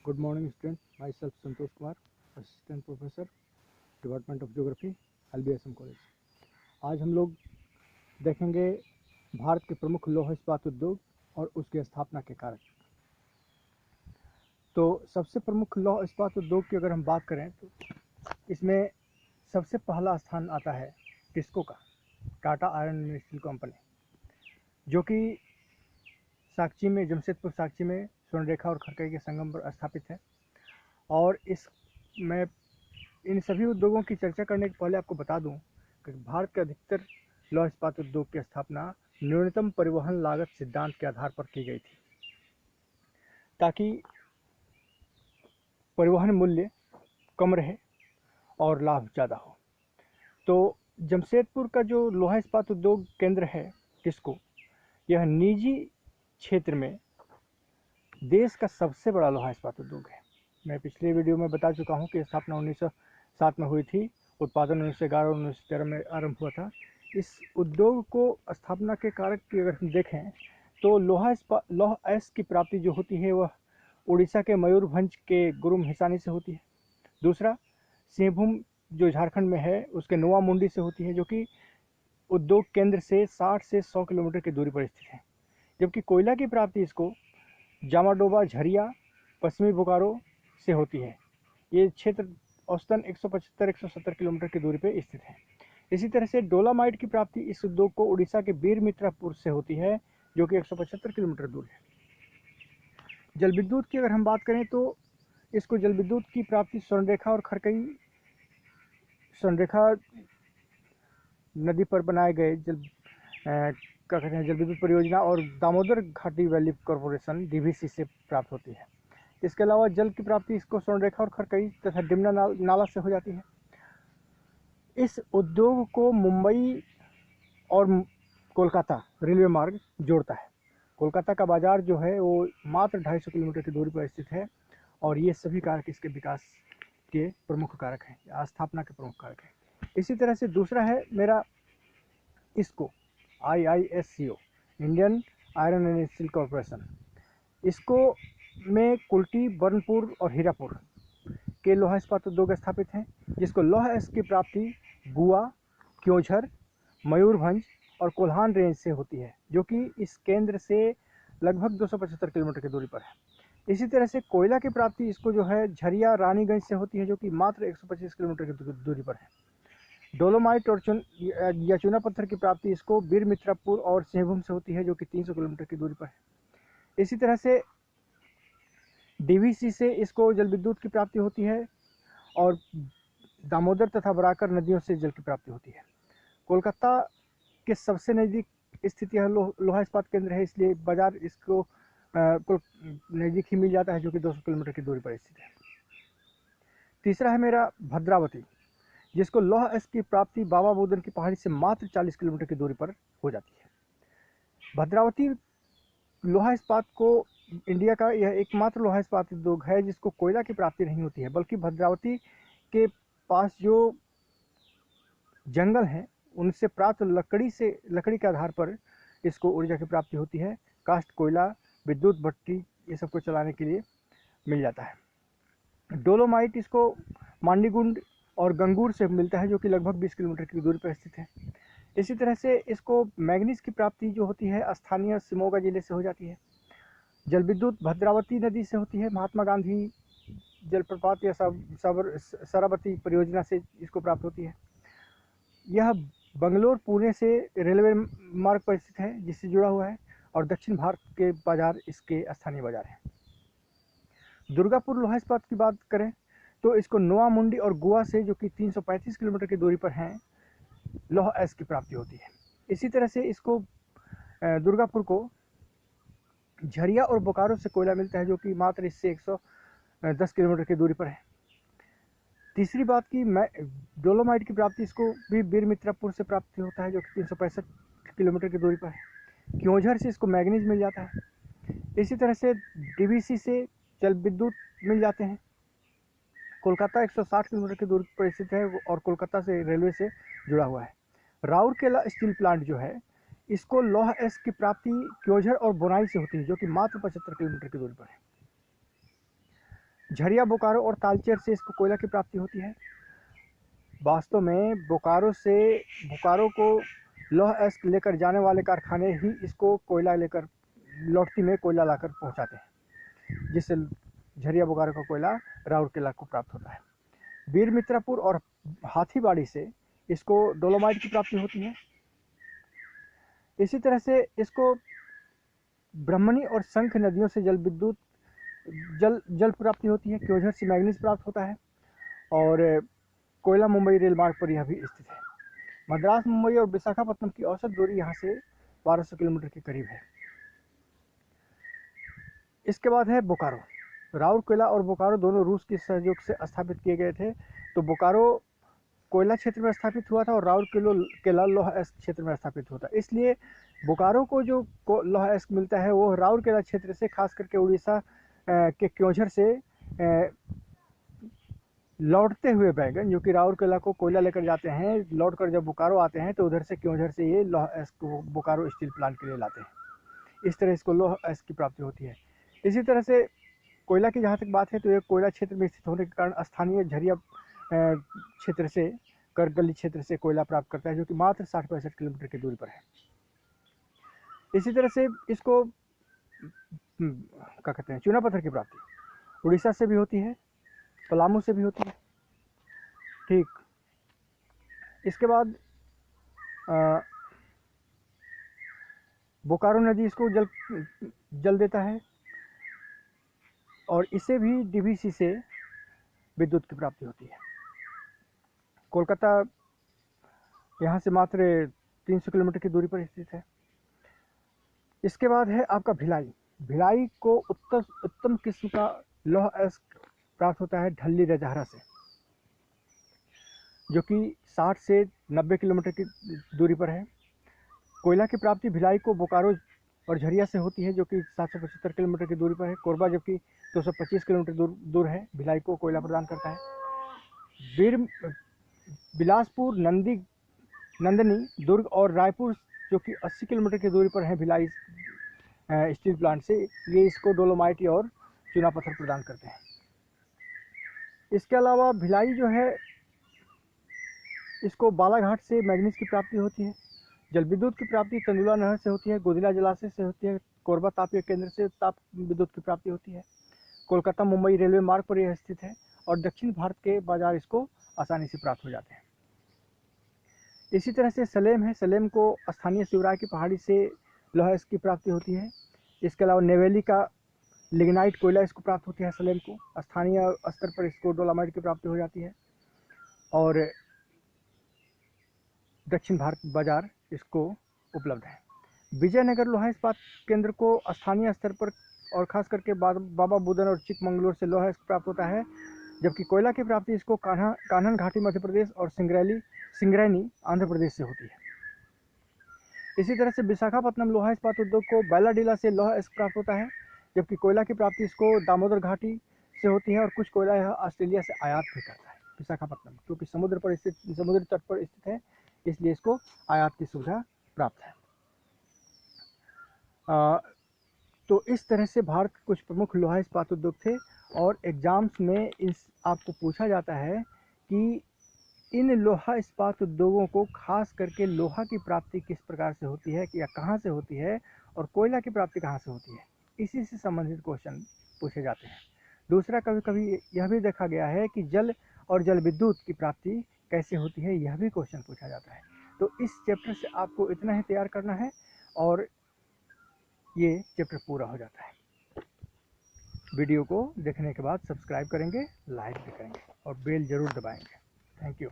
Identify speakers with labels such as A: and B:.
A: Good morning, students. Myself Santosh Kumar, Assistant Professor, Department of Geography, LBSM College. आज हम लोग देखेंगे भारत के प्रमुख लौह इस्पात उद्योग और उसकी स्थापना के कारक। तो सबसे प्रमुख लौह इस्पात उद्योग की अगर हम बात करें तो इसमें सबसे पहला स्थान आता है टिस्को का, Tata iron and steel company, जो कि साक्षी में, जमशेदपुर साक्षी में स्वर्णरेखा और खरकई के संगम पर स्थापित है। और मैं इन सभी उद्योगों की चर्चा करने के पहले आपको बता दूं कि भारत के अधिकतर लौह इस्पात उद्योग की स्थापना न्यूनतम परिवहन लागत सिद्धांत के आधार पर की गई थी, ताकि परिवहन मूल्य कम रहे और लाभ ज़्यादा हो। तो जमशेदपुर का जो लोहा इस्पात उद्योग केंद्र है टिस्को, यह निजी क्षेत्र में देश का सबसे बड़ा लोहा इस्पात उद्योग है। मैं पिछले वीडियो में बता चुका हूं कि स्थापना 1907 में हुई थी, उत्पादन 1911 और 1913 में आरंभ हुआ था। इस उद्योग को स्थापना के कारक की अगर हम देखें तो लौह अयस्क की प्राप्ति जो होती है वह उड़ीसा के मयूरभंज के गुरुम हिसानी से होती है। दूसरा, सिंहभूम जो झारखंड में है उसके नोआ मुंडी से होती है, जो कि उद्योग केंद्र से 60 से 100 किलोमीटर की दूरी पर स्थित है। जबकि कोयला की प्राप्ति इसको जामाडोबा, झरिया, पश्चिमी बोकारो से होती है। ये क्षेत्र औसतन 175-170 किलोमीटर की दूरी पर स्थित है। इसी तरह से डोलामाइट की प्राप्ति इस उद्योग को उड़ीसा के बीरमित्रापुर से होती है, जो कि 175 किलोमीटर दूर है। जल विद्युत की अगर हम बात करें तो इसको जल विद्युत की प्राप्ति स्वर्णरेखा और खरकई स्वर्णरेखा नदी पर बनाए गए जल विद्युत परियोजना और दामोदर घाटी वैली कॉरपोरेशन DVC से प्राप्त होती है। इसके अलावा जल की प्राप्ति इसको स्वर्णरेखा और खरकई तथा डिमना नाला से हो जाती है। इस उद्योग को मुंबई और कोलकाता रेलवे मार्ग जोड़ता है। कोलकाता का बाजार जो है वो मात्र 250 किलोमीटर की दूरी पर स्थित है, और ये सभी कारक इसके विकास के प्रमुख कारक हैं, स्थापना के प्रमुख कारक हैं। इसी तरह से दूसरा है मेरा इसको IISCO, Indian iron and steel corporation. इसको में कुल्टी, बर्नपुर और हीरापुर के लोहा इस्पात उद्योग स्थापित हैं, जिसको लौह अयस्क की प्राप्ति गुआ, क्योंझर, मयूरभंज और कोल्हान रेंज से होती है, जो कि इस केंद्र से लगभग 275 किलोमीटर की दूरी पर है। इसी तरह से कोयला की प्राप्ति इसको जो है झरिया, रानीगंज से होती है, जो कि मात्र 125 किलोमीटर की दूरी पर है। डोलोमाइट और चूना पत्थर की प्राप्ति इसको बीरमित्रापुर और सिंहभूम से होती है, जो कि 300 किलोमीटर की दूरी पर है। इसी तरह से DVC से इसको जल विद्युत की प्राप्ति होती है और दामोदर तथा बराकर नदियों से जल की प्राप्ति होती है। कोलकाता के सबसे नज़दीक स्थित यह लोहा इस्पात केंद्र है, इसलिए बाजार इसको नज़दीक ही मिल जाता है, जो कि 200 किलोमीटर की दूरी पर स्थित है। तीसरा है मेरा भद्रावती, जिसको लौह अयस्क की प्राप्ति बाबा बुदन की पहाड़ी से मात्र 40 किलोमीटर की दूरी पर हो जाती है। भद्रावती लोहा इस्पात को इंडिया का यह एकमात्र लोहा इस्पात उद्योग है जिसको कोयला की प्राप्ति नहीं होती है, बल्कि भद्रावती के पास जो जंगल हैं उनसे प्राप्त लकड़ी के आधार पर इसको ऊर्जा की प्राप्ति होती है। कास्ट कोयला, विद्युत भट्टी, ये सबको चलाने के लिए मिल जाता है। डोलोमाइट इसको मांडीगुंड और गंगूर से मिलता है, जो कि लगभग 20 किलोमीटर की दूरी पर स्थित है। इसी तरह से इसको मैग्नीज की प्राप्ति जो होती है स्थानीय शिमोगा जिले से हो जाती है। जल विद्युत भद्रावती नदी से होती है, महात्मा गांधी जलप्रपात या शरावती परियोजना से इसको प्राप्त होती है। यह बंगलोर, पुणे से रेलवे मार्ग पर स्थित है, जिससे जुड़ा हुआ है, और दक्षिण भारत के बाजार इसके स्थानीय बाजार हैं। दुर्गापुर लोहा इस्पात की बात करें तो इसको नोआ मुंडी और गोवा से, जो कि 335 किलोमीटर की दूरी पर हैं, लौह अयस्क की प्राप्ति होती है। इसी तरह से इसको दुर्गापुर को झरिया और बोकारो से कोयला मिलता है, जो कि मात्र इससे 110 किलोमीटर की दूरी पर है। तीसरी बात की डोलोमाइट की प्राप्ति इसको भी बीरमित्रापुर से प्राप्त होता है, जो कि 365 किलोमीटर की दूरी पर है। क्योंझर से इसको मैग्नीज मिल जाता है। इसी तरह से DVC से जल विद्युत मिल जाते हैं। कोलकाता 160 किलोमीटर की दूरी पर स्थित है और कोलकाता से रेलवे से जुड़ा हुआ है। राउरकेला स्टील प्लांट जो है इसको लौह अयस्क की प्राप्ति क्योंझर और बोनाई से होती है, जो कि मात्र 75 किलोमीटर की दूरी पर है। झरिया, बोकारो और तालचेर से इसको कोयला की प्राप्ति होती है। वास्तव में बोकारो को लौह अयस्क लेकर जाने वाले कारखाने ही इसको कोयला लेकर लौटती में कोयला लाकर पहुंचाते हैं, जिससे झरिया बोकारो का कोयला राउरकेला को प्राप्त होता है। बीरमित्रापुर और हाथीबाड़ी से इसको डोलोमाइट की प्राप्ति होती है। इसी तरह से इसको ब्रह्मणी और शंख नदियों से जल प्राप्ति होती है। क्योंझर से मैग्नीज प्राप्त होता है और कोयला मुंबई रेल मार्ग पर यह भी स्थित है। मद्रास, मुंबई और विशाखापत्तनम की औसत दूरी यहाँ से 1200 किलोमीटर के करीब है। इसके बाद है बोकारो। राउरकेला और बोकारो दोनों रूस के सहयोग से स्थापित किए गए थे। तो बोकारो कोयला क्षेत्र में स्थापित हुआ था और राउरकेला लौह अयस्क क्षेत्र में स्थापित हुआ था। इसलिए बोकारो को जो लौह अयस्क मिलता है वो राउरकेला क्षेत्र से, खास करके उड़ीसा के क्योंझर से लौटते हुए बैगन, जो कि राउरकेला को कोयला लेकर जाते हैं, लौट कर जब बोकारो आते हैं तो उधर से क्योंझर से ये लौह अयस्क को बोकारो स्टील प्लांट के लिए लाते हैं। इस तरह इसको लौह अयस्क की प्राप्ति होती है। इसी तरह से कोयला की जहाँ तक बात है तो ये कोयला क्षेत्र में स्थित होने के कारण स्थानीय झरिया क्षेत्र से, करगली क्षेत्र से कोयला प्राप्त करता है, जो कि मात्र 60-65 किलोमीटर की दूरी पर है। इसी तरह से इसको क्या कहते हैं, चूना पत्थर की प्राप्ति उड़ीसा से भी होती है, पलामू से भी होती है। ठीक, इसके बाद बोकारो नदी इसको जल देता है और इसे भी डीवीसी से विद्युत की प्राप्ति होती है। कोलकाता यहाँ से मात्र 300 किलोमीटर की दूरी पर स्थित है। इसके बाद है आपका भिलाई। भिलाई को उत्तम किस्म का लौह अयस्क प्राप्त होता है ढल्ली रजहरा से, जो कि 60 से 90 किलोमीटर की दूरी पर है। कोयला की प्राप्ति भिलाई को बोकारो और झरिया से होती है, जो कि 775 किलोमीटर की दूरी पर है। कोरबा जबकि 225 किलोमीटर दूर है, भिलाई को कोयला प्रदान करता है। बिलासपुर, नंदनी, दुर्ग और रायपुर, जो कि 80 किलोमीटर की दूरी पर है भिलाई स्टील प्लांट से, ये इसको डोलोमाइट और चूना पत्थर प्रदान करते हैं। इसके अलावा भिलाई जो है इसको बालाघाट से मैग्नीज की प्राप्ति होती है। जल विद्युत की प्राप्ति तंदुला नहर से होती है, गोदिला जलाशय से होती है, कोरबा तापीय केंद्र से ताप विद्युत की प्राप्ति होती है। कोलकाता मुंबई रेलवे मार्ग पर यह स्थित है और दक्षिण भारत के बाजार इसको आसानी से प्राप्त हो जाते हैं। इसी तरह से सलेम है। सलेम को स्थानीय शिवराय की पहाड़ी से लौह अयस्क की प्राप्ति होती है। इसके अलावा नेवेली का लिग्नाइट कोयला इसको प्राप्त होती है। सलेम को स्थानीय स्तर पर इसको डोलामाइट की प्राप्ति हो जाती है और दक्षिण भारत बाजार इसको उपलब्ध है। विजयनगर लोहा इस्पात केंद्र को स्थानीय स्तर पर और खास करके बाबा बुदन और चिकमंगलूर से लोहा अयस्क प्राप्त होता है, जबकि कोयला की प्राप्ति इसको कान्हन घाटी मध्य प्रदेश और सिंगरैनी आंध्र प्रदेश से होती है। इसी तरह से विशाखापत्तनम लोहा इस्पात उद्योग को बैलाडीला से लोहा अयस्क प्राप्त होता है, जबकि कोयला की प्राप्ति इसको दामोदर घाटी से होती है और कुछ कोयला यह ऑस्ट्रेलिया से आयात भी करता है। विशाखापत्तनम क्योंकि समुद्र तट पर स्थित है, इसलिए इसको आयात की सुविधा प्राप्त है। तो इस तरह से भारत के कुछ प्रमुख लोहा इस्पात उद्योग थे और एग्जाम्स में आपको पूछा जाता है कि इन लोहा इस्पात उद्योगों को खास करके लोहा की प्राप्ति किस प्रकार से होती है या कहाँ से होती है और कोयला की प्राप्ति कहाँ से होती है, इसी से संबंधित क्वेश्चन पूछे जाते हैं। दूसरा, कभी कभी यह भी देखा गया है कि जल और जल विद्युत की प्राप्ति कैसे होती है, यह भी क्वेश्चन पूछा जाता है। तो इस चैप्टर से आपको इतना ही तैयार करना है और ये चैप्टर पूरा हो जाता है। वीडियो को देखने के बाद सब्सक्राइब करेंगे, लाइक भी करेंगे और बेल ज़रूर दबाएंगे। Thank you.